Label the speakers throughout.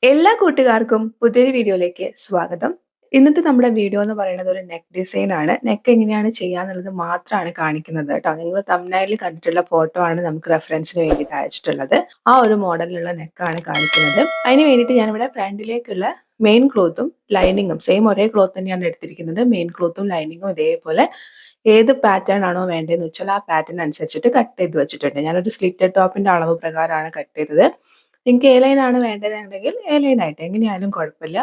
Speaker 1: എല്ലാ കൂട്ടുകാർക്കും പുതിയൊരു വീഡിയോയിലേക്ക് സ്വാഗതം. ഇന്നത്തെ നമ്മുടെ വീഡിയോ എന്ന് പറയുന്നത് ഒരു നെക്ക് ഡിസൈൻ ആണ്. നെക്ക് എങ്ങനെയാണ് ചെയ്യാന്നുള്ളത് മാത്രമാണ് കാണിക്കുന്നത് കേട്ടോ. നിങ്ങൾ തംബ്നെയിലിൽ കണ്ടിട്ടുള്ള ഫോട്ടോ ആണ് നമുക്ക് റെഫറൻസിന് വേണ്ടിയിട്ട് അയച്ചിട്ടുള്ളത്. ആ ഒരു മോഡലിലുള്ള നെക്കാണ് കാണിക്കുന്നത്. അതിന് വേണ്ടിയിട്ട് ഞാനിവിടെ ഫ്രണ്ടിലേക്കുള്ള മെയിൻ ക്ലോത്തും ലൈനിങ്ങും സെയിം ഒരേ ക്ലോത്ത് തന്നെയാണ് എടുത്തിരിക്കുന്നത്. മെയിൻ ക്ലോത്തും ലൈനിങ്ങും ഇതേപോലെ ഏത് പാറ്റേൺ ആണോ വേണ്ടതെന്ന് വെച്ചാൽ ആ പാറ്റേൺ അനുസരിച്ചിട്ട് കട്ട് ചെയ്ത് വെച്ചിട്ടുണ്ട്. ഞാനൊരു സ്ലിറ്റഡ് ടോപ്പിന്റെ അളവ് പ്രകാരമാണ് കട്ട് ചെയ്തത്. നിങ്ങൾക്ക് എ ലൈൻ ആണ് വേണ്ടതെന്നുണ്ടെങ്കിൽ എ ലൈൻ ആയിട്ട് എങ്ങനെയായാലും കുഴപ്പമില്ല.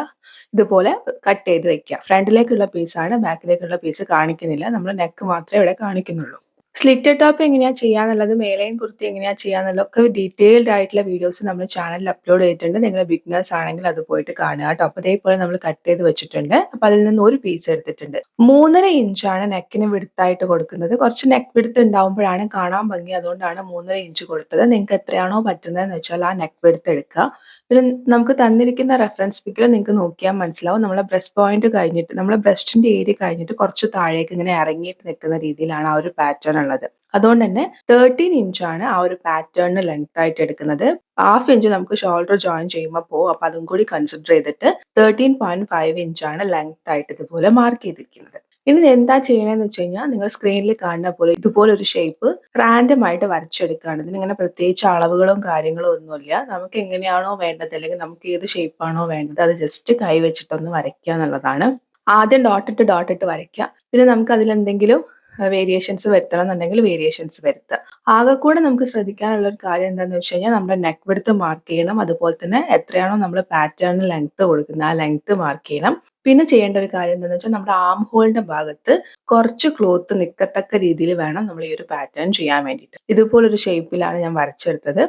Speaker 1: ഇതുപോലെ കട്ട് ചെയ്ത് വെക്കുക. ഫ്രണ്ടിലേക്കുള്ള പീസാണ്, ബാക്കിലേക്കുള്ള പീസ് കാണിക്കുന്നില്ല. നമ്മൾ നെക്ക് മാത്രമേ ഇവിടെ കാണിക്കുന്നുള്ളൂ. സ്ലിറ്റഡ് ടോപ്പ് എങ്ങനെയാ ചെയ്യാന്നുള്ളതും എ ലൈൻ കുർത്തി എങ്ങനെയാ ചെയ്യാന്നുള്ളതൊക്കെ ഡീറ്റെയിൽഡ് ആയിട്ടുള്ള വീഡിയോസ് നമ്മൾ ചാനലിൽ അപ്ലോഡ് ചെയ്തിട്ടുണ്ട്. നിങ്ങൾ ബിഗിനേഴ്സ് ആണെങ്കിൽ അത് പോയിട്ട് കാണുക കേട്ടോ. അപ്പോൾ ഇതേപോലെ നമ്മൾ കട്ട് ചെയ്ത് വെച്ചിട്ടുണ്ട്. അപ്പോൾ അതിൽ നിന്ന് ഒരു പീസ് എടുത്തിട്ടുണ്ട്. 3.5 ഇഞ്ചാണ് നെക്കിന് വിടുത്തായിട്ട് കൊടുക്കുന്നത്. കുറച്ച് നെക്ക് വിടുത്ത് ഉണ്ടാവുമ്പോഴാണ് കാണാൻ ഭംഗി. അതുകൊണ്ടാണ് 3.5 ഇഞ്ച് കൊടുത്തത്. നിങ്ങൾക്ക് എത്രയാണോ പറ്റുന്നതെന്ന് വെച്ചാൽ ആ നെക്ക് വിടുത്ത് എടുക്കുക. പിന്നെ നമുക്ക് തന്നിരിക്കുന്ന റെഫറൻസ് പിക്കിൽ നിങ്ങൾക്ക് നോക്കിയാൽ മനസ്സിലാവും. നമ്മളെ ബ്രസ്റ്റ് പോയിന്റ് കഴിഞ്ഞിട്ട് നമ്മളെ ബ്രസ്റ്റിന്റെ ഏരിയ കഴിഞ്ഞിട്ട് കുറച്ച് താഴേക്ക് ഇങ്ങനെ ഇറങ്ങിയിട്ട് നിൽക്കുന്ന രീതിയിലാണ് ആ ഒരു പാറ്റേൺ ഉള്ളത്. അതുകൊണ്ട് തന്നെ 13 ഇഞ്ചാണ് ആ ഒരു പാറ്റേണിന് ലെങ്ത് ആയിട്ട് എടുക്കുന്നത്. 1/2 ഇഞ്ച് നമുക്ക് ഷോൾഡർ ജോയിൻ ചെയ്യുമ്പോൾ പോകും. അപ്പൊ അതും കൂടി കൺസിഡർ ചെയ്തിട്ട് 13.5 ഇഞ്ചാണ് ലെങ്ത് ആയിട്ട് ഇതുപോലെ മാർക്ക് ചെയ്തിരിക്കുന്നത്. ഇനി എന്താ ചെയ്യണമെന്ന് വെച്ച് കഴിഞ്ഞാൽ നിങ്ങൾ സ്ക്രീനിൽ കാണുന്ന പോലെ ഇതുപോലെ ഒരു ഷേപ്പ് റാൻഡം ആയിട്ട് വരച്ചെടുക്കുകയാണ്. ഇതിനിങ്ങനെ പ്രത്യേകിച്ച് അളവുകളും കാര്യങ്ങളും ഒന്നുമില്ല. നമുക്ക് എങ്ങനെയാണോ വേണ്ടത് അല്ലെങ്കിൽ നമുക്ക് ഏത് ഷേപ്പാണോ വേണ്ടത് അത് ജസ്റ്റ് കൈ വെച്ചിട്ടൊന്ന് വരയ്ക്കുക എന്നുള്ളതാണ്. ആദ്യം ഡോട്ട് ഇട്ട് വരയ്ക്കുക. പിന്നെ നമുക്ക് അതിലെന്തെങ്കിലും വേരിയേഷൻസ് വരുത്തണം എന്നുണ്ടെങ്കിൽ വേരിയേഷൻസ് വരുത്തുക. ആകെ കൂടെ നമുക്ക് ശ്രദ്ധിക്കാനുള്ള ഒരു കാര്യം എന്താണെന്ന് വെച്ച് കഴിഞ്ഞാൽ നമ്മുടെ നെക്ക് വിഡ്ത്ത് മാർക്ക് ചെയ്യണം. അതുപോലെ തന്നെ എത്രയാണോ നമ്മൾ പാറ്റേണിന് ലെങ്ത് കൊടുക്കുന്നത് ആ ലെങ്ത് മാർക്ക് ചെയ്യണം. പിന്നെ ചെയ്യേണ്ട ഒരു കാര്യം എന്താണെന്ന് വെച്ചാൽ നമ്മുടെ ആം ഹോളിന്റെ ഭാഗത്ത് കുറച്ച് ക്ലോത്ത് നിൽക്കത്തക്ക രീതിയിൽ വേണം നമ്മൾ ഈ ഒരു പാറ്റേൺ ചെയ്യാൻ വേണ്ടിയിട്ട്. ഇതുപോലൊരു ഷേപ്പിലാണ് ഞാൻ വരച്ചെടുത്തത്.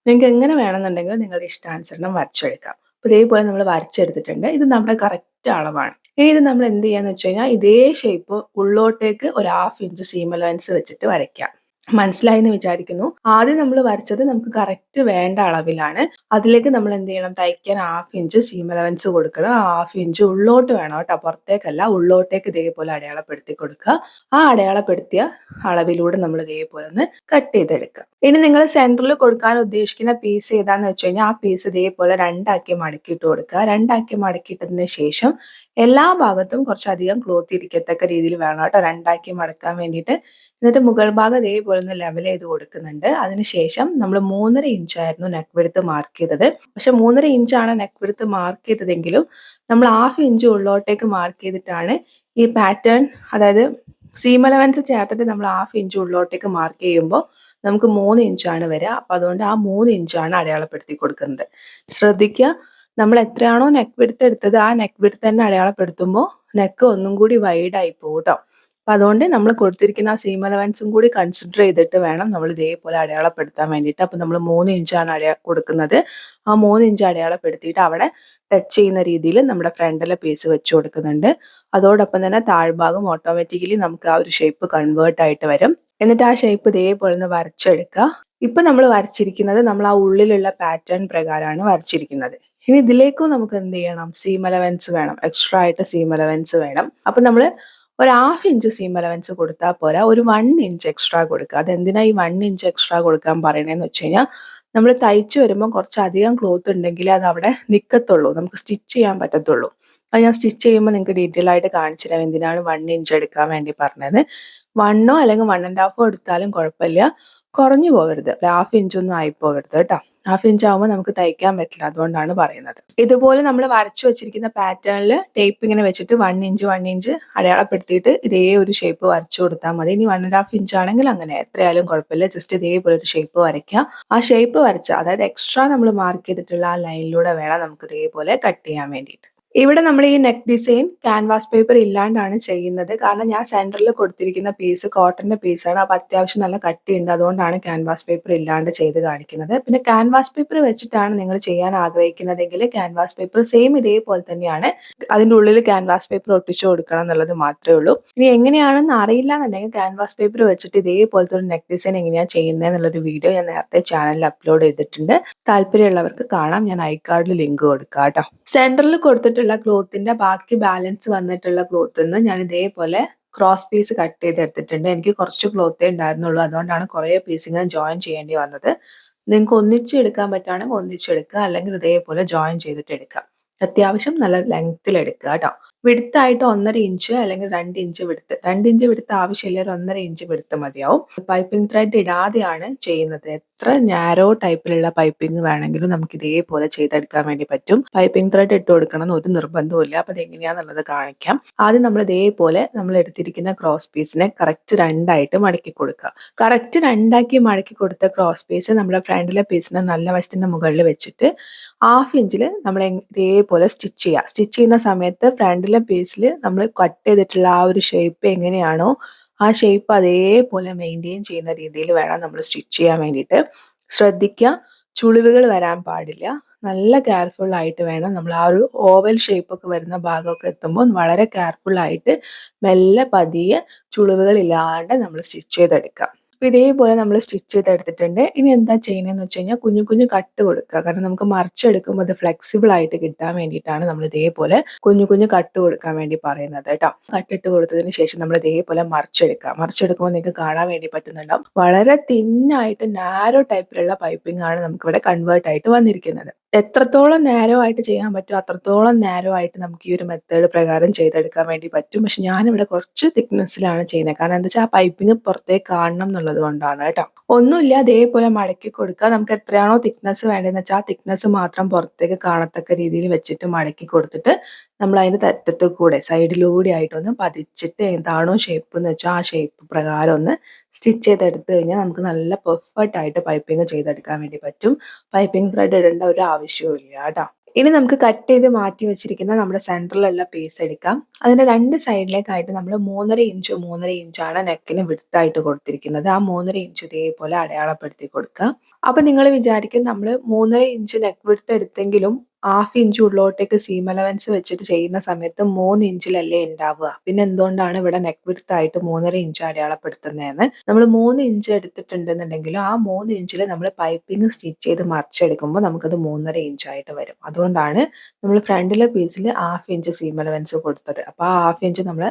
Speaker 1: നിങ്ങൾക്ക് എങ്ങനെ വേണമെന്നുണ്ടെങ്കിൽ നിങ്ങളുടെ ഇഷ്ടാനുസരണം വരച്ചെടുക്കാം. അപ്പോൾ ഇതേപോലെ നമ്മൾ വരച്ചെടുത്തിട്ടുണ്ട്. ഇത് നമ്മുടെ കറക്റ്റ് അളവാണ്. ഇനി ഇത് നമ്മൾ എന്ത് ചെയ്യാന്ന് വെച്ച് കഴിഞ്ഞാൽ ഇതേ ഷേപ്പ് ഉള്ളോട്ടേക്ക് ഒരു 1/2 ഇഞ്ച് സീം അലവൻസ് വെച്ചിട്ട് വരയ്ക്കാം. മനസ്സിലായി എന്ന് വിചാരിക്കുന്നു. ആദ്യം നമ്മൾ വരച്ചത് നമുക്ക് കറക്റ്റ് വേണ്ട അളവിലാണ്. അതിലേക്ക് നമ്മൾ എന്ത് ചെയ്യണം, തയ്ക്കാൻ 1/2 ഇഞ്ച് സീം അലവൻസ് കൊടുക്കണം. ആ 1/2 ഇഞ്ച് ഉള്ളോട്ട് വേണം കേട്ടോ, പുറത്തേക്കല്ല. ഉള്ളോട്ടേക്ക് ഇതേപോലെ അടയാളപ്പെടുത്തി കൊടുക്കുക. ആ അടയാളപ്പെടുത്തിയ അളവിലൂടെ നമ്മൾ ഇതേപോലെ ഒന്ന് കട്ട് ചെയ്തെടുക്കുക. ഇനി നിങ്ങൾ സെന്ററിൽ കൊടുക്കാൻ ഉദ്ദേശിക്കുന്ന പീസ് ഏതാന്ന് വെച്ച് കഴിഞ്ഞാൽ ആ പീസ് ഇതേപോലെ രണ്ടാക്കി മടക്കിയിട്ട് കൊടുക്കുക. രണ്ടാക്കി മടക്കിയിട്ടതിന് ശേഷം എല്ലാ ഭാഗത്തും കുറച്ചധികം ക്ലോത്ത് ഇരിക്കത്തക്ക രീതിയിൽ വേണം കേട്ടോ രണ്ടാക്കി മടക്കാൻ വേണ്ടിയിട്ട്. എന്നിട്ട് മുകൾ ഭാഗം ഇതേപോലെ ഒന്ന് ലെവൽ ചെയ്ത് കൊടുക്കുന്നുണ്ട്. അതിനുശേഷം നമ്മൾ 3.5 ഇഞ്ചായിരുന്നു നെക്ക് വിഡ്ത്ത് മാർക്ക് ചെയ്തത്. പക്ഷെ 3.5 ഇഞ്ചാണ് നെക്ക് വിഡ്ത്ത് മാർക്ക് ചെയ്തതെങ്കിലും നമ്മൾ 1/2 ഇഞ്ച് ഉള്ളോട്ടേക്ക് മാർക്ക് ചെയ്തിട്ടാണ് ഈ പാറ്റേൺ, അതായത് സീം അലവൻസ് ചേർത്തിട്ട് നമ്മൾ 1/2 ഇഞ്ച് ഉള്ളോട്ടേക്ക് മാർക്ക് ചെയ്യുമ്പോൾ നമുക്ക് 3 ഇഞ്ചാണ് വരിക. അപ്പൊ അതുകൊണ്ട് ആ 3 ഇഞ്ചാണ് അടയാളപ്പെടുത്തി കൊടുക്കുന്നത്. ശ്രദ്ധിക്കുക, നമ്മൾ എത്രയാണോ നെക്ക് വിഡ്ത്ത് എടുത്തത് ആ നെക്ക് വിഡ്ത്ത് തന്നെ അടയാളപ്പെടുത്തുമ്പോൾ നെക്ക് ഒന്നും കൂടി വൈഡ് ആയി പോകും കേട്ടോ. അപ്പൊ അതുകൊണ്ട് നമ്മൾ കൊടുത്തിരിക്കുന്ന ആ സീം അലവൻസും കൂടി കൺസിഡർ ചെയ്തിട്ട് വേണം നമ്മൾ ഇതേപോലെ അടയാളപ്പെടുത്താൻ വേണ്ടിയിട്ട്. അപ്പൊ നമ്മൾ 3 ഇഞ്ചാണ് കൊടുക്കുന്നത്. ആ 3 ഇഞ്ച് അടയാളപ്പെടുത്തിയിട്ട് അവിടെ ടച്ച് ചെയ്യുന്ന രീതിയിൽ നമ്മുടെ ഫ്രണ്ടിലെ പീസ് വെച്ച് കൊടുക്കുന്നുണ്ട്. അതോടൊപ്പം തന്നെ താഴ്ഭാഗം ഓട്ടോമാറ്റിക്കലി നമുക്ക് ആ ഒരു ഷേപ്പ് കൺവേർട്ട് ആയിട്ട് വരും. എന്നിട്ട് ആ ഷേപ്പ് ഇതേപോലെ ഒന്ന് വരച്ചെടുക്കുക. ഇപ്പൊ നമ്മൾ വരച്ചിരിക്കുന്നത് നമ്മൾ ആ ഉള്ളിലുള്ള പാറ്റേൺ പ്രകാരമാണ് വരച്ചിരിക്കുന്നത്. ഇനി ഇതിലേക്കും നമുക്ക് എന്ത് ചെയ്യണം, സീം അലവൻസ് വേണം, എക്സ്ട്രാ ആയിട്ട് സീം അലവൻസ് വേണം. അപ്പൊ നമ്മൾ ഒരു 1/2 ഇഞ്ച് സീം അലവൻസ് കൊടുത്താൽ പോരാ, ഒരു 1 ഇഞ്ച് എക്സ്ട്രാ കൊടുക്കുക. അതെന്തിനാ ഈ 1 ഇഞ്ച് എക്സ്ട്രാ കൊടുക്കാൻ പറയണേന്ന് വെച്ച് കഴിഞ്ഞാൽ നമ്മൾ തയ്ച്ചു വരുമ്പോൾ കുറച്ചധികം ക്ലോത്ത് ഉണ്ടെങ്കിൽ അത് അവിടെ നിൽക്കത്തുള്ളൂ, നമുക്ക് സ്റ്റിച്ച് ചെയ്യാൻ പറ്റത്തുള്ളൂ. അത് ഞാൻ സ്റ്റിച്ച് ചെയ്യുമ്പോൾ നിങ്ങൾക്ക് ഡീറ്റെയിൽ ആയിട്ട് കാണിച്ചു തരാം എന്തിനാണ് 1 ഇഞ്ച് എടുക്കാൻ വേണ്ടി പറഞ്ഞത്. 1 അല്ലെങ്കിൽ 1.5 എടുത്താലും കുഴപ്പമില്ല, കുറഞ്ഞു പോകരുത്. 1/2 ഇഞ്ചൊന്നും ആയി പോകരുത് കേട്ടോ. 1/2 ഇഞ്ച് ആകുമ്പോൾ നമുക്ക് തയ്ക്കാൻ പറ്റില്ല, അതുകൊണ്ടാണ് പറയുന്നത്. ഇതുപോലെ നമ്മൾ വരച്ചു വെച്ചിരിക്കുന്ന പാറ്റേണിൽ ടേപ്പ് ഇങ്ങനെ വെച്ചിട്ട് 1 ഇഞ്ച് അടയാളപ്പെടുത്തിയിട്ട് ഇതേ ഒരു ഷേപ്പ് വരച്ചു കൊടുത്താൽ മതി. ഇനി 1.5 ഇഞ്ച് ആണെങ്കിൽ അങ്ങനെ എത്രയായാലും കുഴപ്പമില്ല, ജസ്റ്റ് ഇതേപോലെ ഒരു ഷേപ്പ് വരയ്ക്കുക. ആ ഷേപ്പ് വരച്ച, അതായത് എക്സ്ട്രാ നമ്മൾ മാർക്ക് ചെയ്തിട്ടുള്ള ആ ലൈനിലൂടെ വേണം നമുക്ക് ഇതേപോലെ കട്ട് ചെയ്യാൻ വേണ്ടിയിട്ട്. ഇവിടെ നമ്മൾ ഈ നെക്ക് ഡിസൈൻ ക്യാൻവാസ് പേപ്പർ ഇല്ലാണ്ടാണ് ചെയ്യുന്നത്. കാരണം ഞാൻ സെന്ററിൽ കൊടുത്തിരിക്കുന്ന പീസ് കോട്ടന്റെ പീസാണ്. അപ്പൊ അത്യാവശ്യം നല്ല കട്ടിയുണ്ട്, അതുകൊണ്ടാണ് ക്യാൻവാസ് പേപ്പർ ഇല്ലാണ്ട് ചെയ്ത് കാണിക്കുന്നത്. പിന്നെ ക്യാൻവാസ് പേപ്പർ വെച്ചിട്ടാണ് നിങ്ങൾ ചെയ്യാൻ ആഗ്രഹിക്കുന്നതെങ്കിൽ ക്യാൻവാസ് പേപ്പർ സെയിം ഇതേപോലെ തന്നെയാണ്. അതിന്റെ ഉള്ളിൽ ക്യാൻവാസ് പേപ്പർ ഒട്ടിച്ചു കൊടുക്കണം എന്നുള്ളത് മാത്രമേ ഉള്ളൂ. ഇനി എങ്ങനെയാണെന്ന് അറിയില്ല എന്നുണ്ടെങ്കിൽ ക്യാൻവാസ് പേപ്പർ വെച്ചിട്ട് ഇതേപോലത്തെ ഒരു നെക്ക് ഡിസൈൻ എങ്ങനെയാണ് ചെയ്യുന്നത് എന്നുള്ളൊരു വീഡിയോ ഞാൻ നേരത്തെ ചാനലിൽ അപ്ലോഡ് ചെയ്തിട്ടുണ്ട്. താല്പര്യമുള്ളവർക്ക് കാണാം, ഞാൻ ഐക്കാർഡിൽ ലിങ്ക് കൊടുക്കാം കേട്ടോ. സെന്ററിൽ കൊടുത്തിട്ടുള്ള ക്ലോത്തിന്റെ ബാക്കി ബാലൻസ് വന്നിട്ടുള്ള ക്ലോത്ത് ഞാൻ ഇതേപോലെ ക്രോസ് പീസ് കട്ട് ചെയ്തെടുത്തിട്ടുണ്ട്. എനിക്ക് കുറച്ച് ക്ലോത്തേ ഉണ്ടായിരുന്നുള്ളൂ, അതുകൊണ്ടാണ് കുറേ പീസ് ഇങ്ങനെ ജോയിൻ ചെയ്യേണ്ടി വന്നത്. നിങ്ങൾക്ക് ഒന്നിച്ചെടുക്കാൻ പറ്റുവാണെങ്കിൽ ഒന്നിച്ചെടുക്കുക. അല്ലെങ്കിൽ ഇതേപോലെ ജോയിൻ ചെയ്തിട്ട് എടുക്കുക. അത്യാവശ്യം നല്ല ലെങ്ത്തിൽ എടുക്കുക കേട്ടോ. വിഡ്ത്തായിട്ട് 1.5 ഇഞ്ച് അല്ലെങ്കിൽ 2 ഇഞ്ച് വിഡ്ത്ത്. 2 ഇഞ്ച് വിഡ്ത്ത് ആവശ്യമില്ല. ഒരു 1.5 ഇഞ്ച് വിഡ്ത്ത് മതിയാവും. പൈപ്പിംഗ് ത്രെഡ് ഇടാതെയാണ് ചെയ്യുന്നത്. എത്ര നാരോ ടൈപ്പിലുള്ള പൈപ്പിംഗ് വേണമെങ്കിലും നമുക്ക് ഇതേപോലെ ചെയ്തെടുക്കാൻ വേണ്ടി പറ്റും. പൈപ്പിംഗ് ത്രെഡ് ഇട്ട് കൊടുക്കണം എന്ന് ഒരു നിർബന്ധവുമില്ല. അപ്പോൾ അതെങ്ങനെയാണെന്നുള്ളത് കാണിക്കാം. ആദ്യം നമ്മൾ ഇതേപോലെ നമ്മൾ എടുത്തിരിക്കുന്ന ക്രോസ് പീസിനെ കറക്റ്റ് 2ആയിട്ട് മടക്കി കൊടുക്കുക. കറക്റ്റ് 2ആക്കി മടക്കി കൊടുത്ത ക്രോസ് പീസ് നമ്മുടെ ഫ്രണ്ടിലെ പീസിന് നല്ല വശത്തിന്റെ മുകളിൽ വെച്ചിട്ട് 1/2 ഇഞ്ചിൽ നമ്മൾ ഇതേപോലെ സ്റ്റിച്ച് ചെയ്യുക. സ്റ്റിച്ച് ചെയ്യുന്ന സമയത്ത് ഫ്രണ്ടിലെ പീസിൽ നമ്മൾ കട്ട് ചെയ്തിട്ടുള്ള ആ ഒരു ഷേപ്പ് എങ്ങനെയാണോ ആ ഷേപ്പ് അതേപോലെ മെയിൻറ്റെയിൻ ചെയ്യുന്ന രീതിയിൽ വേണം നമ്മൾ സ്റ്റിച്ച് ചെയ്യാൻ വേണ്ടിയിട്ട്. ശ്രദ്ധിക്കുക, ചുളിവുകൾ വരാൻ പാടില്ല. നല്ല കെയർഫുൾ ആയിട്ട് വേണം നമ്മൾ ആ ഒരു ഓവൽ ഷേപ്പൊക്കെ വരുന്ന ഭാഗമൊക്കെ എത്തുമ്പോൾ വളരെ കെയർഫുൾ ആയിട്ട് മെല്ലെ പതിയെ ചുളിവുകൾ ഇല്ലാണ്ട് നമ്മൾ സ്റ്റിച്ച് ചെയ്തെടുക്കുക. അപ്പോൾ ഇതേപോലെ നമ്മൾ സ്റ്റിച്ച് ചെയ്തെടുത്തിട്ടുണ്ട്. ഇനി എന്താ ചെയ്യുന്നതെന്ന് വെച്ച് കഴിഞ്ഞാൽ കുഞ്ഞു കുഞ്ഞു കട്ട് കൊടുക്കുക. കാരണം നമുക്ക് മറിച്ചെടുക്കുമ്പോൾ അത് ഫ്ലെക്സിബിൾ ആയിട്ട് കിട്ടാൻ വേണ്ടിയിട്ടാണ് നമ്മൾ ഇതേപോലെ കുഞ്ഞു കുഞ്ഞു കട്ട് കൊടുക്കാൻ വേണ്ടി പറയുന്നത് കേട്ടോ. കട്ടിട്ട് കൊടുത്തതിന് ശേഷം നമ്മൾ ഇതേപോലെ മറിച്ചെടുക്കുക. മറിച്ചെടുക്കുമ്പോൾ നിങ്ങൾക്ക് കാണാൻ വേണ്ടി പറ്റുന്നുണ്ടാവും വളരെ തിന്നായിട്ട് നാരോ ടൈപ്പിലുള്ള പൈപ്പിംഗ് ആണ് നമുക്കിവിടെ കൺവേർട്ട് ആയിട്ട് വന്നിരിക്കുന്നത്. എത്രത്തോളം നാരോ ആയിട്ട് ചെയ്യാൻ പറ്റുമോ അത്രത്തോളം നാരോ ആയിട്ട് നമുക്ക് ഈ ഒരു മെത്തേഡ് പ്രകാരം ചെയ്തെടുക്കാൻ വേണ്ടി പറ്റും. പക്ഷെ ഞാനിവിടെ കുറച്ച് തിക്നെസ്സിലാണ് ചെയ്യുന്നത്. കാരണം എന്താ വെച്ചാൽ ആ പൈപ്പിംഗ് പുറത്തേക്ക് കാണണം എന്നുള്ളത് കൊണ്ടാണ് കേട്ടോ. ഒന്നുമില്ല, അതേപോലെ മടക്കി കൊടുക്കുക. നമുക്ക് എത്രയാണോ തിക്നെസ് വേണ്ടതെന്ന് വെച്ചാൽ ആ തിക്നെസ് മാത്രം പുറത്തേക്ക് കാണത്തക്ക രീതിയിൽ വെച്ചിട്ട് മടക്കി കൊടുത്തിട്ട് നമ്മൾ അതിൻ്റെ അറ്റത്ത് കൂടെ സൈഡിലൂടെ ആയിട്ടൊന്ന് പതിച്ചിട്ട് എന്താണോ ഷേപ്പ് എന്ന് വെച്ചാൽ ആ ഷേപ്പ് പ്രകാരം ഒന്ന് സ്റ്റിച്ച് ചെയ്തെടുത്തു കഴിഞ്ഞാൽ നമുക്ക് നല്ല പെർഫെക്റ്റ് ആയിട്ട് പൈപ്പിംഗ് ചെയ്തെടുക്കാൻ വേണ്ടി പറ്റും. പൈപ്പിംഗ് ത്രെഡ് ഇടേണ്ട ഒരു ആവശ്യവും ഇല്ല കേട്ടോ. ഇനി നമുക്ക് കട്ട് ചെയ്ത് മാറ്റി വെച്ചിരിക്കുന്ന നമ്മുടെ സെൻറ്ററിലുള്ള പീസ് എടുക്കാം. അതിൻ്റെ 2 സൈഡിലേക്കായിട്ട് നമ്മൾ 3.5 ഇഞ്ചാണ് നെക്കിന് വിഡ്ത്തായിട്ട് കൊടുത്തിരിക്കുന്നത്. ആ 3.5 ഇഞ്ച് ഇതേപോലെ അടയാളപ്പെടുത്തി കൊടുക്കുക. അപ്പോൾ നിങ്ങൾ വിചാരിക്കും നമ്മൾ 3.5 ഇഞ്ച് നെക്ക് വിഡ്ത്ത് എടുത്തെങ്കിലും 1/2 ഇഞ്ച് ഉള്ളോട്ടേക്ക് സീം അലവൻസ് വെച്ചിട്ട് ചെയ്യുന്ന സമയത്ത് 3 ഇഞ്ചിലല്ലേ ഉണ്ടാവുക. പിന്നെ എന്തുകൊണ്ടാണ് ഇവിടെ നെക്ക് വിഡ്ത്ത് ആയിട്ട് 3.5 ഇഞ്ച് അടയാളപ്പെടുത്തുന്നതെന്ന്. നമ്മൾ 3 ഇഞ്ച് എടുത്തിട്ടുണ്ടെന്നുണ്ടെങ്കിലും ആ 3 ഇഞ്ചിൽ നമ്മൾ പൈപ്പിംഗ് സ്റ്റിച്ച് ചെയ്ത് മറിച്ചെടുക്കുമ്പോൾ നമുക്കത് 3.5 ഇഞ്ചായിട്ട് വരും. അതുകൊണ്ടാണ് നമ്മൾ ഫ്രണ്ടിലെ പീസിൽ 1/2 ഇഞ്ച് സീം അലവൻസ് കൊടുത്തത്. അപ്പോൾ ആ 1/2 ഇഞ്ച് നമ്മൾ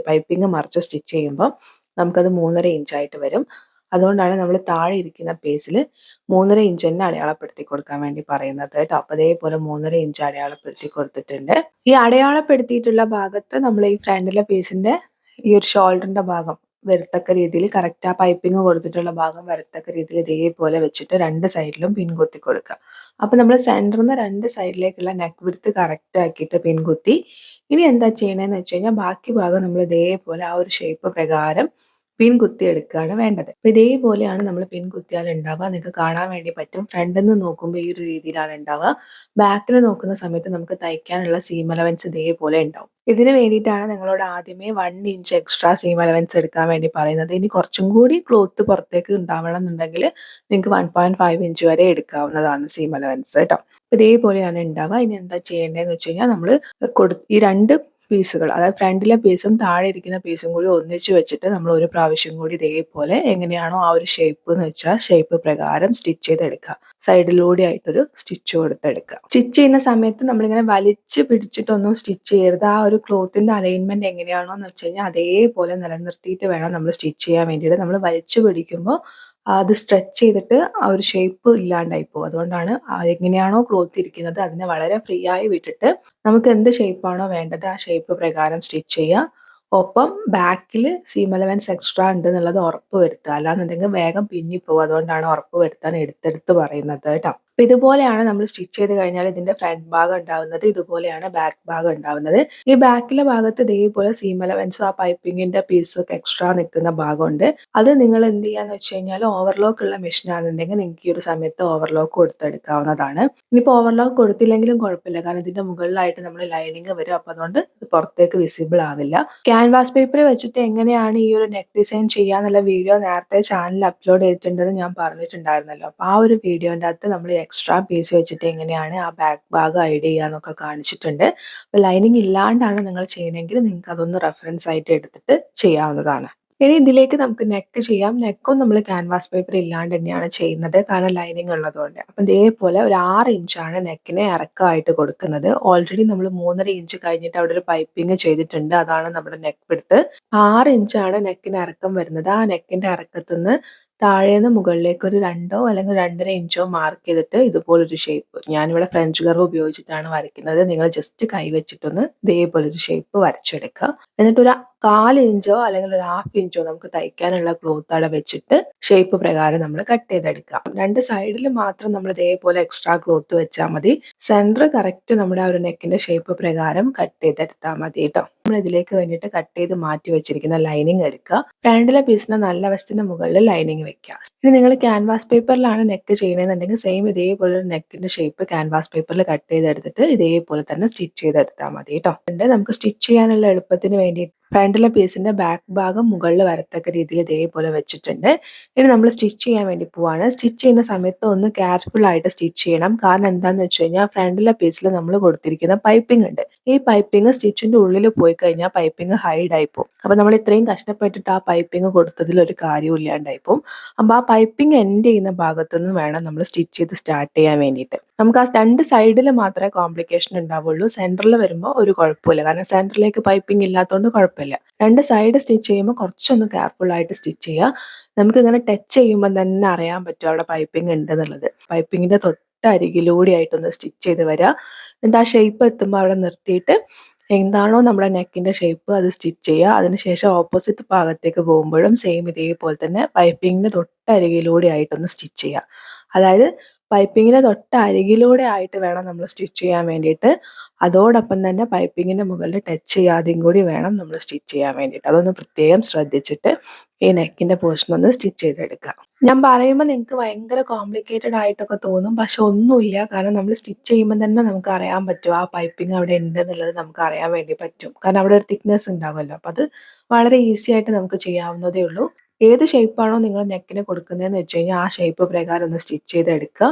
Speaker 1: പൈപ്പിംഗ് മറിച്ച് സ്റ്റിച്ച് ചെയ്യുമ്പോൾ നമുക്കത് 3.5 ഇഞ്ചായിട്ട് വരും. അതുകൊണ്ടാണ് നമ്മൾ താഴെ ഇരിക്കുന്ന പീസിൽ 3.5 ഇഞ്ച് തന്നെ അടയാളപ്പെടുത്തി കൊടുക്കാൻ വേണ്ടി പറയുന്നത് കേട്ടോ. അപ്പോൾ അതേപോലെ 3.5 ഇഞ്ച് അടയാളപ്പെടുത്തി കൊടുത്തിട്ടുണ്ട്. ഈ അടയാളപ്പെടുത്തിയിട്ടുള്ള ഭാഗത്ത് നമ്മൾ ഈ ഫ്രണ്ടിലെ പീസിന്റെ ഈ ഒരു ഷോൾഡറിന്റെ ഭാഗം വരത്തക്ക രീതിയിൽ കറക്റ്റ് ആ പൈപ്പിംഗ് കൊടുത്തിട്ടുള്ള ഭാഗം വരത്തക്ക രീതിയിൽ ഇതേപോലെ വെച്ചിട്ട് 2 സൈഡിലും പിൻ കുത്തി കൊടുക്കുക. അപ്പോൾ നമ്മൾ സെൻറ്ററിൽ നിന്ന് 2 സൈഡിലേക്കുള്ള നെക്ക് വിഡ്ത്ത് കറക്റ്റ് ആക്കിയിട്ട് പിൻ കുത്തി. ഇനി എന്താ ചെയ്യണമെന്ന് വെച്ച് കഴിഞ്ഞാൽ ബാക്കി ഭാഗം നമ്മൾ ഇതേപോലെ ആ ഒരു ഷേപ്പ് പ്രകാരം പിൻ കുത്തി എടുക്കുകയാണ് വേണ്ടത്. അപ്പോൾ ഇതേപോലെയാണ് നമ്മൾ പിൻ കുത്തിയാൽ ഉണ്ടാവുക. നിങ്ങൾക്ക് കാണാൻ വേണ്ടി പറ്റും. ഫ്രണ്ടിൽ നിന്ന് നോക്കുമ്പോൾ ഈ ഒരു രീതിയിലാണ് ഉണ്ടാവുക. ബാക്കിൽ നോക്കുന്ന സമയത്ത് നമുക്ക് തയ്ക്കാനുള്ള സീം അലവൻസ് ഇതേപോലെ ഉണ്ടാവും. ഇതിന് വേണ്ടിയിട്ടാണ് നിങ്ങളോട് ആദ്യമേ 1 ഇഞ്ച് എക്സ്ട്രാ സീം അലവൻസ് എടുക്കാൻ വേണ്ടി പറയുന്നത്. ഇനി കുറച്ചും കൂടി ക്ലോത്ത് പുറത്തേക്ക് ഉണ്ടാവണം എന്നുണ്ടെങ്കിൽ നിങ്ങൾക്ക് 1.5 ഇഞ്ച് വരെ എടുക്കാവുന്നതാണ് സീം അലവൻസ് കേട്ടോ. ഇതേപോലെയാണ് ഉണ്ടാവുക. ഇനി എന്താ ചെയ്യേണ്ടതെന്ന് വെച്ച് കഴിഞ്ഞാൽ നമ്മൾ ഈ 2 പീസുകൾ, അതായത് ഫ്രണ്ടിലെ പീസും താഴെ ഇരിക്കുന്ന പീസും കൂടി ഒന്നിച്ച് വെച്ചിട്ട് നമ്മൾ ഒരു പ്രാവശ്യം കൂടി ഇതേപോലെ എങ്ങനെയാണോ ആ ഒരു ഷേപ്പ് എന്ന് വെച്ചാൽ ഷേപ്പ് പ്രകാരം സ്റ്റിച്ച് ചെയ്തെടുക്കുക. സൈഡിലൂടെ ആയിട്ടൊരു സ്റ്റിച്ച് കൊടുത്തെടുക്കുക. സ്റ്റിച്ച് ചെയ്യുന്ന സമയത്ത് നമ്മളിങ്ങനെ വലിച്ച് പിടിച്ചിട്ടൊന്നും സ്റ്റിച്ച് ചെയ്യരുത്. ആ ഒരു ക്ലോത്തിന്റെ അലൈൻമെന്റ് എങ്ങനെയാണോ എന്ന് വെച്ച് കഴിഞ്ഞാൽ അതേപോലെ നിലനിർത്തിയിട്ട് വേണം നമ്മൾ സ്റ്റിച്ച് ചെയ്യാൻ വേണ്ടിയിട്ട്. നമ്മൾ വലിച്ചു പിടിക്കുമ്പോൾ അത് സ്ട്രെച്ച് ചെയ്തിട്ട് ആ ഒരു ഷേപ്പ് ഇല്ലാണ്ടായി പോകും. അതുകൊണ്ടാണ് എങ്ങനെയാണോ ക്ലോത്ത് ഇരിക്കുന്നത് അതിനെ വളരെ ഫ്രീ ആയി വിട്ടിട്ട് നമുക്ക് എന്ത് ഷേപ്പാണോ വേണ്ടത് ആ ഷേപ്പ് പ്രകാരം സ്റ്റിച്ച് ചെയ്യുക. ഒപ്പം ബാക്കിൽ സീം അലവൻസ് എക്സ്ട്രാ ഉണ്ട് എന്നുള്ളത് ഉറപ്പ് വരുത്തുക. അല്ലാന്നുണ്ടെങ്കിൽ വേഗം പിന്നിപ്പോകും. അതുകൊണ്ടാണ് ഉറപ്പ് വരുത്താൻ എടുത്തെടുത്ത് പറയുന്നത് കേട്ടോ. അപ്പോൾ ഇതുപോലെയാണ് നമ്മൾ സ്റ്റിച്ച് ചെയ്ത് കഴിഞ്ഞാൽ ഇതിന്റെ ഫ്രണ്ട് ഭാഗം ഉണ്ടാവുന്നത്. ഇതുപോലെയാണ് ബാക്ക് ഭാഗം ഉണ്ടാവുന്നത്. ഈ ബാക്കിലെ ഭാഗത്ത് ഇതേപോലെ സീം അലവൻസും ആ പൈപ്പിങ്ങിന്റെ പീസും ഒക്കെ എക്സ്ട്രാ നിൽക്കുന്ന ഭാഗമുണ്ട്. അത് നിങ്ങൾ എന്ത് ചെയ്യാന്ന് വെച്ച് കഴിഞ്ഞാൽ ഓവർലോക്ക് ഉള്ള മെഷീൻ ആണെന്നുണ്ടെങ്കിൽ നിങ്ങൾക്ക് ഈ ഒരു സമയത്ത് ഓവർലോക്ക് കൊടുത്തെടുക്കാവുന്നതാണ്. ഇനിയിപ്പോൾ ഓവർലോക്ക് കൊടുത്തില്ലെങ്കിലും കുഴപ്പമില്ല. കാരണം ഇതിന്റെ മുകളിലായിട്ട് നമ്മൾ ലൈനിങ് വരും. അപ്പോൾ അതുകൊണ്ട് ഇത് പുറത്തേക്ക് വിസിബിൾ ആവില്ല. ക്യാൻവാസ് പേപ്പർ വെച്ചിട്ട് എങ്ങനെയാണ് ഈ ഒരു നെക്ക് ഡിസൈൻ ചെയ്യാന്നുള്ള വീഡിയോ നേരത്തെ ചാനലിൽ അപ്ലോഡ് ചെയ്തിട്ടുണ്ടെന്ന് ഞാൻ പറഞ്ഞിട്ടുണ്ടായിരുന്നല്ലോ. അപ്പോൾ ആ ഒരു വീഡിയോൻ്റെ അകത്ത് നമ്മൾ എക്സ്ട്രാ പീസ് വെച്ചിട്ട് എങ്ങനെയാണ് ആ ബാക്ക് ഭാഗം ഐഡ് ചെയ്യാന്നൊക്കെ കാണിച്ചിട്ടുണ്ട്. അപ്പോൾ ലൈനിങ് ഇല്ലാണ്ടാണ് നിങ്ങൾ ചെയ്യണമെങ്കിൽ നിങ്ങൾക്ക് അതൊന്ന് റെഫറൻസ് ആയിട്ട് എടുത്തിട്ട് ചെയ്യാവുന്നതാണ്. ഇനി ഇതിലേക്ക് നമുക്ക് നെക്ക് ചെയ്യാം. നെക്കും നമ്മൾ ക്യാൻവാസ് പേപ്പർ ഇല്ലാണ്ട് തന്നെയാണ് ചെയ്യുന്നത്. കാരണം ലൈനിങ് ഉള്ളതുകൊണ്ട്. അപ്പം ഇതേപോലെ ഒരു 6 ഇഞ്ചാണ് നെക്കിന് ഇറക്കമായിട്ട് കൊടുക്കുന്നത്. ഓൾറെഡി നമ്മൾ 3.5 ഇഞ്ച് കഴിഞ്ഞിട്ട് അവിടെ ഒരു പൈപ്പിംഗ് ചെയ്തിട്ടുണ്ട്. അതാണ് നമ്മുടെ നെക്ക് വിഡ്ത്ത്. 6 ഇഞ്ചാണ് നെക്കിന് ഇറക്കം വരുന്നത്. ആ നെക്കിന്റെ ഇറക്കത്തുനിന്ന് താഴേന്ന് മുകളിലേക്ക് ഒരു 2 അല്ലെങ്കിൽ 2.5 ഇഞ്ചോ മാർക്ക് ചെയ്തിട്ട് ഇതുപോലൊരു ഷേപ്പ്. ഞാനിവിടെ ഫ്രഞ്ച് കർവ് ഉപയോഗിച്ചിട്ടാണ് വരയ്ക്കുന്നത്. നിങ്ങൾ ജസ്റ്റ് കൈ വെച്ചിട്ടൊന്ന് ഇതേപോലൊരു ഷേപ്പ് വരച്ചെടുക്കുക. എന്നിട്ടൊരു 1/4 ഇഞ്ചോ അല്ലെങ്കിൽ ഒരു 1/2 ഇഞ്ചോ നമുക്ക് തയ്ക്കാനുള്ള ക്ലോത്ത് അവിടെ വെച്ചിട്ട് ഷേപ്പ് പ്രകാരം നമ്മൾ കട്ട് ചെയ്തെടുക്കാം. 2 സൈഡിൽ മാത്രം നമ്മൾ ഇതേപോലെ എക്സ്ട്രാ ക്ലോത്ത് വെച്ചാൽ മതി. സെന്റർ കറക്റ്റ് നമ്മുടെ ആ ഒരു നെക്കിന്റെ ഷേപ്പ് പ്രകാരം കട്ട് ചെയ്തെടുത്താൽ മതി കേട്ടോ. നമ്മൾ ഇതിലേക്ക് വേണ്ടിയിട്ട് കട്ട് ചെയ്ത് മാറ്റി വെച്ചിരിക്കുന്ന ലൈനിങ് എടുക്കുക. ഫ്രണ്ടിലെ പീസിന് നല്ല വശത്തിന്റെ മുകളിൽ ലൈനിങ് വെക്കുക. ഇനി നിങ്ങൾ ക്യാൻവാസ് പേപ്പറിലാണ് നെക്ക് ചെയ്യണമെന്നുണ്ടെങ്കിൽ സെയിം ഇതേപോലെ ഒരു നെക്കിന്റെ ഷേപ്പ് ക്യാൻവാസ് പേപ്പറിൽ കട്ട് ചെയ്തെടുത്തിട്ട് ഇതേപോലെ തന്നെ സ്റ്റിച്ച് ചെയ്തെടുത്താൽ മതി കേട്ടോ. നമുക്ക് സ്റ്റിച്ച് ചെയ്യാനുള്ള എളുപ്പത്തിന് വേണ്ടി ഫ്രണ്ടിലെ പീസിന്റെ ബാക്ക് ഭാഗം മുകളിൽ വരത്തക്ക രീതിയിൽ ഇതേപോലെ വെച്ചിട്ടുണ്ട്. ഇനി നമ്മൾ സ്റ്റിച്ച് ചെയ്യാൻ വേണ്ടി പോവാണ്. സ്റ്റിച്ച് ചെയ്യുന്ന സമയത്ത് ഒന്ന് കെയർഫുൾ ആയിട്ട് സ്റ്റിച്ച് ചെയ്യണം. കാരണം എന്താണെന്ന് വെച്ച് കഴിഞ്ഞാൽ ഫ്രണ്ടിലെ പീസിൽ നമ്മൾ കൊടുത്തിരിക്കുന്ന പൈപ്പിംഗ് ഉണ്ട്. ഈ പൈപ്പിംഗ് സ്റ്റിച്ചിന്റെ ഉള്ളിൽ പോയി കഴിഞ്ഞാൽ പൈപ്പിംഗ് ഹൈഡ് ആയി പോകും. അപ്പോൾ നമ്മൾ ഇത്രയും കഷ്ടപ്പെട്ടിട്ട് ആ പൈപ്പിംഗ് കൊടുത്തതിൽ ഒരു കാര്യവും ഇല്ലാണ്ടായി പോകും. അപ്പോൾ ആ പൈപ്പിംഗ് എൻഡ് ചെയ്യുന്ന ഭാഗത്തു നിന്ന് വേണം നമ്മൾ സ്റ്റിച്ച് ചെയ്ത് സ്റ്റാർട്ട് ചെയ്യാൻ വേണ്ടിയിട്ട്. നമുക്ക് ആ 2 സൈഡിൽ മാത്രമേ കോംപ്ലിക്കേഷൻ ഉണ്ടാവുള്ളൂ. സെന്ററിൽ വരുമ്പോൾ ഒരു കുഴപ്പമില്ല. കാരണം സെന്ററിലേക്ക് പൈപ്പിംഗ് ഇല്ലാത്തതുകൊണ്ട് കുഴപ്പമില്ല. 2 സൈഡ് സ്റ്റിച്ച് ചെയ്യുമ്പോൾ കുറച്ചൊന്ന് കെയർഫുൾ ആയിട്ട് സ്റ്റിച്ച് ചെയ്യുക. നമുക്ക് ഇങ്ങനെ ടച്ച് ചെയ്യുമ്പോൾ തന്നെ അറിയാൻ പറ്റും അവിടെ പൈപ്പിംഗ് ഉണ്ട് എന്നുള്ളത്. പൈപ്പിങ്ങിന്റെ തൊട്ടരികിലൂടെ ആയിട്ടൊന്ന് സ്റ്റിച്ച് ചെയ്ത് വരിക. എന്നിട്ട് ആ ഷേപ്പ് എത്തുമ്പോൾ അവിടെ നിർത്തിയിട്ട് എന്താണോ നമ്മുടെ നെക്കിന്റെ ഷേപ്പ് അത് സ്റ്റിച്ച് ചെയ്യുക. അതിനുശേഷം ഓപ്പോസിറ്റ് ഭാഗത്തേക്ക് പോകുമ്പോഴും സെയിം ഇതേപോലെ തന്നെ പൈപ്പിങ്ങിന് തൊട്ടരികിലൂടെ ആയിട്ടൊന്ന് സ്റ്റിച്ച് ചെയ്യുക. അതായത് പൈപ്പിങ്ങിന് തൊട്ടരികിലൂടെ ആയിട്ട് വേണം നമ്മൾ സ്റ്റിച്ച് ചെയ്യാൻ വേണ്ടിയിട്ട്. അതോടൊപ്പം തന്നെ പൈപ്പിങ്ങിന്റെ മുകളിൽ ടച്ച് ചെയ്യാതെയും കൂടി വേണം നമ്മൾ സ്റ്റിച്ച് ചെയ്യാൻ വേണ്ടിയിട്ട്. അതൊന്ന് പ്രത്യേകം ശ്രദ്ധിച്ചിട്ട് ഈ നെക്കിന്റെ പോർഷൻ ഒന്ന് സ്റ്റിച്ച് ചെയ്തെടുക്കുക. ഞാൻ പറയുമ്പോൾ നിങ്ങൾക്ക് ഭയങ്കര കോംപ്ലിക്കേറ്റഡ് ആയിട്ടൊക്കെ തോന്നും. പക്ഷെ ഒന്നുമില്ല. കാരണം നമ്മൾ സ്റ്റിച്ച് ചെയ്യുമ്പോൾ തന്നെ നമുക്ക് അറിയാൻ പറ്റും ആ പൈപ്പിംഗ് അവിടെ ഉണ്ട് എന്നുള്ളത് നമുക്ക് അറിയാൻ വേണ്ടി പറ്റും. കാരണം അവിടെ ഒരു തിക്നെസ് ഉണ്ടാവുമല്ലോ. അപ്പം അത് വളരെ ഈസി ആയിട്ട് നമുക്ക് ചെയ്യാവുന്നതേ ഉള്ളൂ. ഏത് ഷേപ്പാണോ നിങ്ങൾ നെക്കിന് കൊടുക്കുന്നതെന്ന് വെച്ച് കഴിഞ്ഞാൽ ആ ഷേപ്പ് പ്രകാരം ഒന്ന് സ്റ്റിച്ച് ചെയ്തെടുക്കുക.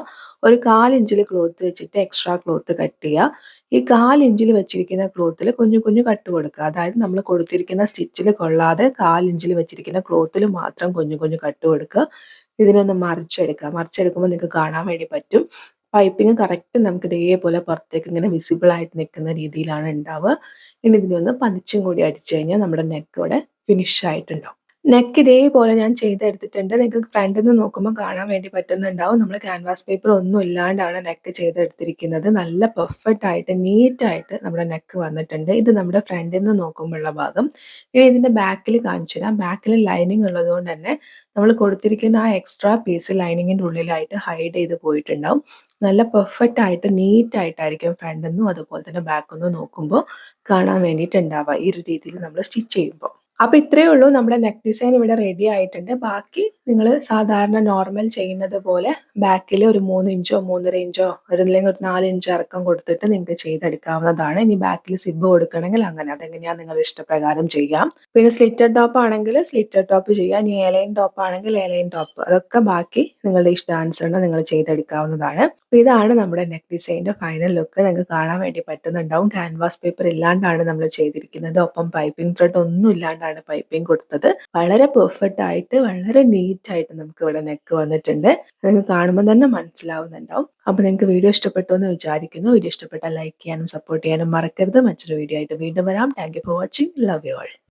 Speaker 1: ഒരു 1/4 ഇഞ്ചിൽ ക്ലോത്ത് വെച്ചിട്ട് എക്സ്ട്രാ ക്ലോത്ത് കട്ട് ചെയ്യുക. ഈ 1/4 ഇഞ്ചിൽ വെച്ചിരിക്കുന്ന ക്ലോത്തിൽ കുഞ്ഞു കുഞ്ഞു കട്ട് കൊടുക്കുക. അതായത് നമ്മൾ കൊടുത്തിരിക്കുന്ന സ്റ്റിച്ചിൽ കൊള്ളാതെ 1/4 ഇഞ്ചിൽ വെച്ചിരിക്കുന്ന ക്ലോത്തിൽ മാത്രം കുഞ്ഞു കുഞ്ഞു കട്ട് കൊടുക്കുക. ഇതിനൊന്ന് മറിച്ചെടുക്കുക. മറിച്ചെടുക്കുമ്പോൾ നിങ്ങൾക്ക് കാണാൻ വേണ്ടി പറ്റും. പൈപ്പിംഗ് കറക്റ്റ് നമുക്ക് ഇതേപോലെ പുറത്തേക്ക് ഇങ്ങനെ വിസിബിൾ ആയിട്ട് നിൽക്കുന്ന രീതിയിലാണ് ഉണ്ടാവുക. ഇനി ഇതിനൊന്ന് പതിച്ചും കൂടി അടിച്ചു കഴിഞ്ഞാൽ നമ്മുടെ നെക്ക് ഇവിടെ ഫിനിഷ് ആയിട്ടുണ്ടാവും. നെക്ക് ഇതേപോലെ ഞാൻ ചെയ്തെടുത്തിട്ടുണ്ട്. നിങ്ങൾക്ക് ഫ്രണ്ടിൽ നിന്ന് നോക്കുമ്പോൾ കാണാൻ വേണ്ടി പറ്റുന്നുണ്ടാവും. നമ്മൾ ക്യാൻവാസ് പേപ്പർ ഒന്നും ഇല്ലാണ്ടാണ് നെക്ക് ചെയ്തെടുത്തിരിക്കുന്നത്. നല്ല പെർഫെക്റ്റ് ആയിട്ട് നീറ്റായിട്ട് നമ്മുടെ നെക്ക് വന്നിട്ടുണ്ട്. ഇത് നമ്മുടെ ഫ്രണ്ടിൽ നിന്ന് നോക്കുമ്പോഴുള്ള ഭാഗം. ഇനി ഇതിൻ്റെ ബാക്കിൽ കാണിച്ചു തരാം. ബാക്കിൽ ലൈനിങ് ഉള്ളതുകൊണ്ട് തന്നെ നമ്മൾ കൊടുത്തിരിക്കുന്ന ആ എക്സ്ട്രാ പീസ് ലൈനിങ്ങിൻ്റെ ഉള്ളിലായിട്ട് ഹൈഡ് ചെയ്ത് പോയിട്ടുണ്ടാവും. നല്ല പെർഫെക്റ്റ് ആയിട്ട് നീറ്റായിട്ടായിരിക്കും ഫ്രണ്ടിൽ നിന്നും അതുപോലെ തന്നെ ബാക്കിൽ നിന്നും നോക്കുമ്പോൾ കാണാൻ വേണ്ടിയിട്ടുണ്ടാവുക ഈ ഒരു രീതിയിൽ നമ്മൾ സ്റ്റിച്ച് ചെയ്യുമ്പോൾ. അപ്പോൾ ഇത്രയേ ഉള്ളൂ. നമ്മുടെ നെക്ക് ഡിസൈൻ ഇവിടെ റെഡി ആയിട്ടുണ്ട്. ബാക്കി നിങ്ങൾ സാധാരണ നോർമൽ ചെയ്യുന്നത് പോലെ ബാക്കിൽ ഒരു 3 ഇഞ്ചോ 3.5 ഇഞ്ചോ അല്ലെങ്കിൽ ഒരു 4 ഇഞ്ച് ഇറക്കം കൊടുത്തിട്ട് നിങ്ങൾക്ക് ചെയ്തെടുക്കാവുന്നതാണ്. ഇനി ബാക്കിൽ സിബ് കൊടുക്കണമെങ്കിൽ അങ്ങനെ അതെങ്ങനെയാണ് നിങ്ങളുടെ ഇഷ്ടപ്രകാരം ചെയ്യാം. പിന്നെ സ്ലിറ്റഡ് ടോപ്പ് ആണെങ്കിൽ സ്ലിറ്റഡ് ടോപ്പ് ചെയ്യാം. ഇനി എലൈൻ ടോപ്പ് ആണെങ്കിൽ എലൈൻ ടോപ്പ്. അതൊക്കെ ബാക്കി നിങ്ങളുടെ ഇഷ്ടാനുസരണം നിങ്ങൾ ചെയ്തെടുക്കാവുന്നതാണ്. അപ്പോൾ ഇതാണ് നമ്മുടെ നെക്ക് ഡിസൈനിൻ്റെ ഫൈനൽ ലുക്ക്. നിങ്ങൾക്ക് കാണാൻ വേണ്ടി പറ്റുന്നുണ്ടാവും. ക്യാൻവാസ് പേപ്പർ ഇല്ലാണ്ടാണ് നമ്മൾ ചെയ്തിരിക്കുന്നത്. ഒപ്പം പൈപ്പിംഗ് ത്രെഡ് ഒന്നും ഇല്ലാണ്ടാണ് പൈപ്പിംഗ് കൊടുത്തത്. വളരെ പെർഫെക്റ്റ് ആയിട്ട് വളരെ നീറ്റ് ആയിട്ട് നമുക്ക് ഇവിടെ നെക്ക് വന്നിട്ടുണ്ട്. നിങ്ങൾക്ക് കാണുമ്പോൾ തന്നെ മനസ്സിലാവുന്നുണ്ടാവും. അപ്പോൾ നിങ്ങൾക്ക് വീഡിയോ ഇഷ്ടപ്പെട്ടു എന്ന് വിചാരിക്കുന്നു. വീഡിയോ ഇഷ്ടപ്പെട്ടാൽ ലൈക്ക് ചെയ്യാനും സപ്പോർട്ട് ചെയ്യാനും മറക്കരുത്. മറ്റൊരു വീഡിയോ ആയിട്ട് വീണ്ടും വരാം. Thank you for watching. Love you all.